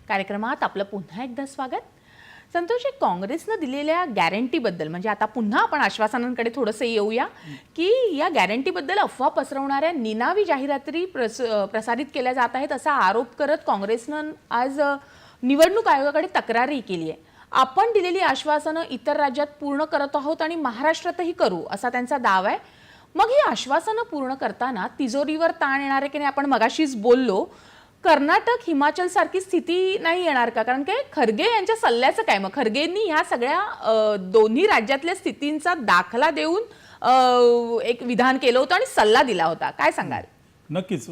कार्यक्रमात आपलं पुन्हा एकदा स्वागत। संतोषजी, काँग्रेसनं दिलेल्या गॅरंटीबद्दल म्हणजे आता पुन्हा आपण आश्वासनांकडे थोडंसं येऊया की या गॅरंटीबद्दल अफवा पसरवणाऱ्या निनावी जाहिराती प्रसारित केल्या जात आहेत असा आरोप करत काँग्रेसनं आज निवडणूक आयोगाकडे तक्रारही केली आहे। आपण दिलेली आश्वासनं इतर राज्यात पूर्ण करत आहोत आणि महाराष्ट्रातही करू असा त्यांचा दावा आहे। मग ही आश्वासनं पूर्ण करताना तिजोरीवर ताण येणार आहे की नाही आपण मगाशीच बोललो। कर्नाटक हिमाचल सारखी स्थिती नाही येणार का? कारण की खरगे यांच्या सल्ल्याचं काय? मग खरगेंनी ह्या सगळ्या दोन्ही राज्यातल्या स्थितींचा दाखला देऊन एक विधान केलं होतं आणि सल्ला दिला होता, काय सांगाल? नक्कीच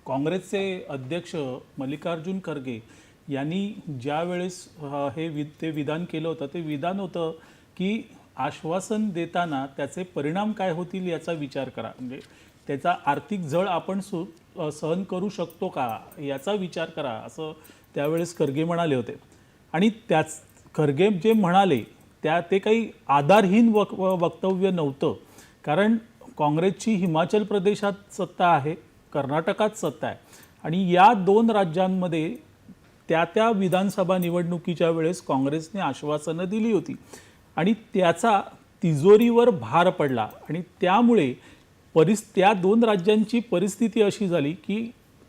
काँग्रेसचे अध्यक्ष मल्लिकार्जुन खरगे यांनी ज्या वेळेस ते विधान केलं होतं ते विधान होतं की आश्वासन देताना त्याचे परिणाम काय होतील याचा विचार करा, म्हणजे त्याचा आर्थिक झळ आपण सहन करू शकतो का याचा विचार करा असं त्यावेळेस खरगे म्हणाले होते। आणि त्याच खरगे जे म्हणाले ते काही आधारहीन वक्तव्य नव्हतं, कारण काँग्रेसची हिमाचल प्रदेशात सत्ता आहे, कर्नाटकात सत्ता आहे आणि या दोन राज्यांमध्ये त्या विधानसभा निवडणुकीच्या वेळेस काँग्रेसने आश्वासनं दिली होती आणि त्याचा तिजोरीवर भार पडला आणि त्यामुळे त्या दोन राज्यांची परिस्थिती अशी झाली की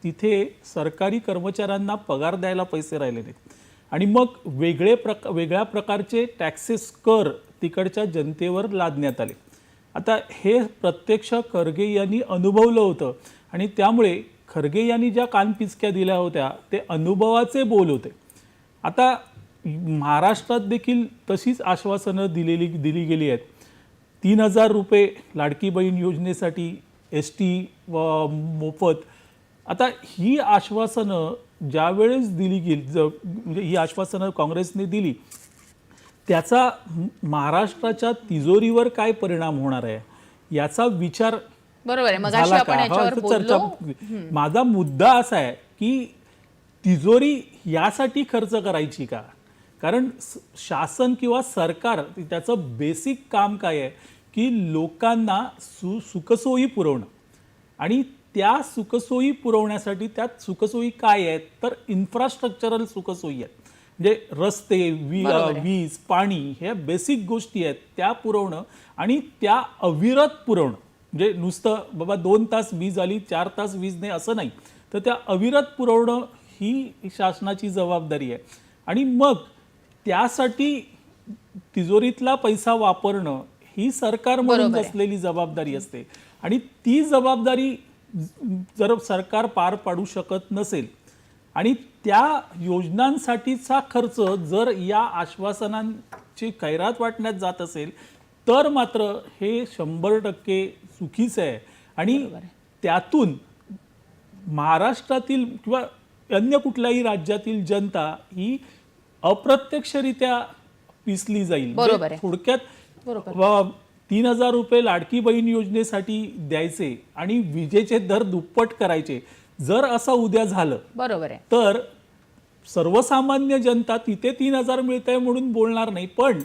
तिथे सरकारी कर्मचाऱ्यांना पगार द्यायला पैसे राहिले नाहीत आणि मग वेगळ्या प्रकारचे टॅक्सेस कर तिकडच्या जनतेवर लादण्यात आले। आता हे प्रत्यक्ष खरगे यांनी अनुभवलं होतं आणि त्यामुळे खरगे यांनी ज्या कानपिचक्या दिल्या होत्या ते अनुभवाचे बोल होते। आता महाराष्ट्रात देखील तशीच आश्वासनं दिली गेली आहेत। 3000 रुपये लाडकी बहीण योजनेसाठी ST मोफत। आता ही आश्वासनं ज्यावेळेस दिली गेली म्हणजे ही आश्वासनं काँग्रेसने दिली त्याचा महाराष्ट्राच्या तिजोरीवर काय परिणाम होणार आहे याचा विचार बरोबर आहे, मगाशी आपण याच्यावर बोललो। माझा मुद्दा असा आहे की तिजोरी यासाठी खर्च करायची का? कारण शासन किंवा सरकार त्याचं बेसिक काम काय आहे की लोकांना सुखसोयी पुरवणं आणि त्या सुखसोयी पुरवण्यासाठी त्यात सुखसोयी काय आहेत तर इन्फ्रास्ट्रक्चरल सुखसोयी आहेत, म्हणजे रस्ते, वीज, पाणी ह्या बेसिक गोष्टी आहेत त्या पुरवणं आणि त्या अविरत पुरवणं, म्हणजे नुसतं बाबा 2 तास वीज आली 4 तास वीज नाही असं नाही, तर त्या अविरत पुरवणं ही शासनाची जबाबदारी आहे। आणि मग त्यासाठी तिजोरीतला पैसा वापरणं ही सरकार म्हणून असलेली जबाबदारी असते आणि ती जबाबदारी जर सरकार पार पाडू शकत नसेल आणि त्या योजनांसाठीचा खर्च जर या आश्वासनांची खैरात वाटण्यात जात असेल तर मात्र हे 100% चुकीचं आहे आणि त्यातून महाराष्ट्रातील किंवा अन्य कुठल्याही राज्यातील जनता ही अप्रत्यक्षरित्या पिसली जाईल। थोडक्यात 3000 रुपये लाडकी बहीण योजनेसाठी द्यायचे आणि विजेचे दर दुप्पट करायचे जर असं उद्या झालं बरोबर आहे तर सर्वसामान्य जनता तिथे 3000 मिळतंय म्हणून बोलणार नाही, पण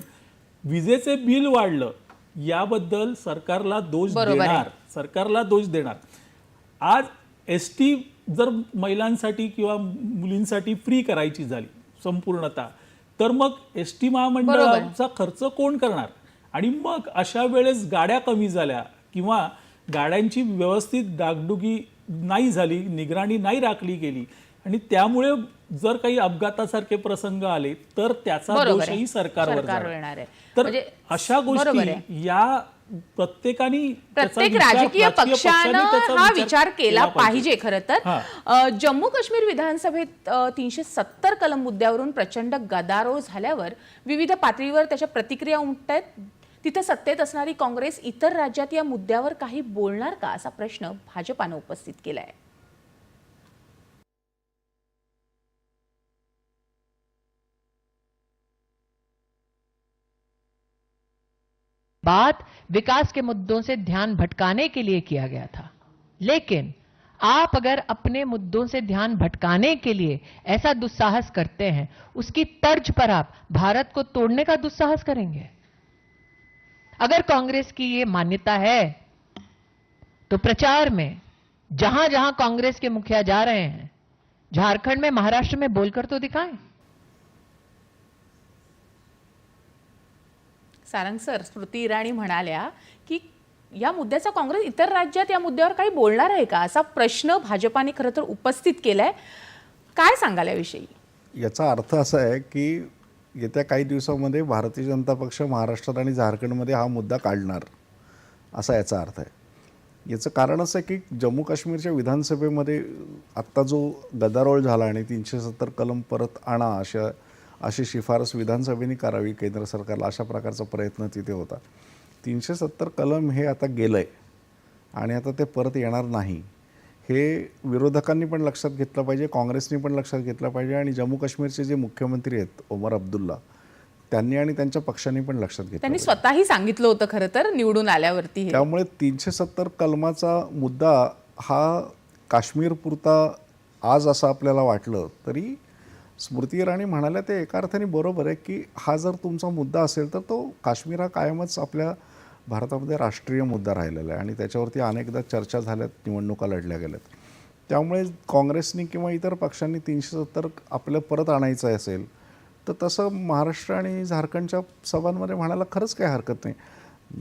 विजेचे बिल वाढलं याबद्दल सरकारला दोष देणार। आज ST जर महिलांसाठी किंवा मुलींसाठी फ्री करायची झाली संपूर्णतः तर मग ST महामंडळाचा खर्च कोण करणार? आणि मग अशा वेळेस गाड्या कमी झाल्या किंवा गाड्यांची व्यवस्थित डागडुगी नाही झाली, निगराणी नाही राखली गेली आणि त्यामुळे जर काही अपघातासारखे प्रसंग आले तर त्याचा दोषही सरकारवर जाणार आहे। तर अशा गोष्टी या प्रत्येक राजकीय पक्षानं हा विचार केला पाहिजे। खरं तर जम्मू काश्मीर विधानसभेत 370 कलम मुद्द्यावरून प्रचंड गदारोळ झाल्यावर विविध पातळीवर त्याच्या प्रतिक्रिया उमटतात। तिथे सत्तेत असणारी काँग्रेस इतर राज्यात या मुद्द्यावर काही बोलणार का असा प्रश्न भाजपानं उपस्थित केलाय। बात विकास के मुद्दों से ध्यान भटकाने के लिए किया गया था, लेकिन आप अगर अपने मुद्दों से ध्यान भटकाने के लिए ऐसा दुस्साहस करते हैं, उसकी तर्ज पर आप भारत को तोड़ने का दुस्साहस करेंगे। अगर कांग्रेस की ये मान्यता है तो प्रचार में जहां जहां कांग्रेस के मुखिया जा रहे हैं झारखंड में, महाराष्ट्र में बोलकर तो दिखाएं। सारंग सर, स्मृती इराणी म्हणाल्या की या मुद्द्याचा काँग्रेस इतर राज्यात या मुद्द्यावर काही बोलणार आहे का असा प्रश्न भाजपाने खरं तर उपस्थित केलाय. काय सांगाल याविषयी? याचा अर्थ असा आहे की येत्या काही दिवसामध्ये भारतीय जनता पक्ष महाराष्ट्रात आणि झारखंडमध्ये हा मुद्दा काढणार, असा याचा अर्थ आहे. याचं कारण असं आहे की जम्मू काश्मीरच्या विधानसभेमध्ये आत्ता जो गदारोळ झाला आणि 370 कलम परत आणा अशी शिफारस विधानसभेने करावी केंद्र सरकारला, अशा प्रकारचा प्रयत्न तिथे होता. 370 कलम हे आता गेलं आहे आणि आता ते परत येणार नाही, हे विरोधकांनी पण लक्षात घेतलं पाहिजे, काँग्रेसनी पण लक्षात घेतलं पाहिजे आणि जम्मू काश्मीरचे जे मुख्यमंत्री आहेत ओमर अब्दुल्ला, त्यांनी आणि त्यांच्या पक्षांनी पण लक्षात घेतलं त्यांनी पाहिजे. स्वतःही सांगितलं होतं खरं तर निवडून आल्यावरती हे. त्यामुळे 370 कलमाचा मुद्दा हा काश्मीरपुरता आज असं आपल्याला वाटलं तरी स्मृती इराणी म्हणाल्या ते एका अर्थाने बरोबर आहे की हा जर तुमचा मुद्दा असेल तर तो काश्मीर हा कायमच आपल्या भारतामध्ये राष्ट्रीय मुद्दा राहिलेला आहे आणि त्याच्यावरती अनेकदा चर्चा झाल्यात, निवडणुका लढल्या गेल्यात. त्यामुळे काँग्रेसनी किंवा इतर पक्षांनी 370 आपलं परत आणायचं असेल तर तसं महाराष्ट्र आणि झारखंडच्या सभांमध्ये म्हणायला खरंच काही हरकत नाही.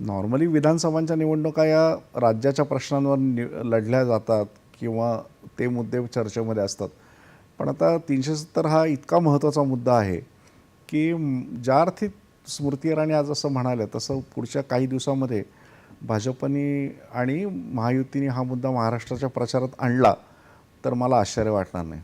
नॉर्मली विधानसभांच्या निवडणुका या राज्याच्या प्रश्नांवर लढल्या जातात किंवा ते मुद्दे चर्चेमध्ये असतात, पण आता 370 हा इतका महत्त्वाचा मुद्दा आहे की ज्या अर्थी स्मृती इराणी आज असं म्हणाल्या तसं पुढच्या काही दिवसामध्ये भाजपनी आणि महायुतीने हा मुद्दा महाराष्ट्राच्या प्रचारात आणला तर मला आश्चर्य वाटणार नाही.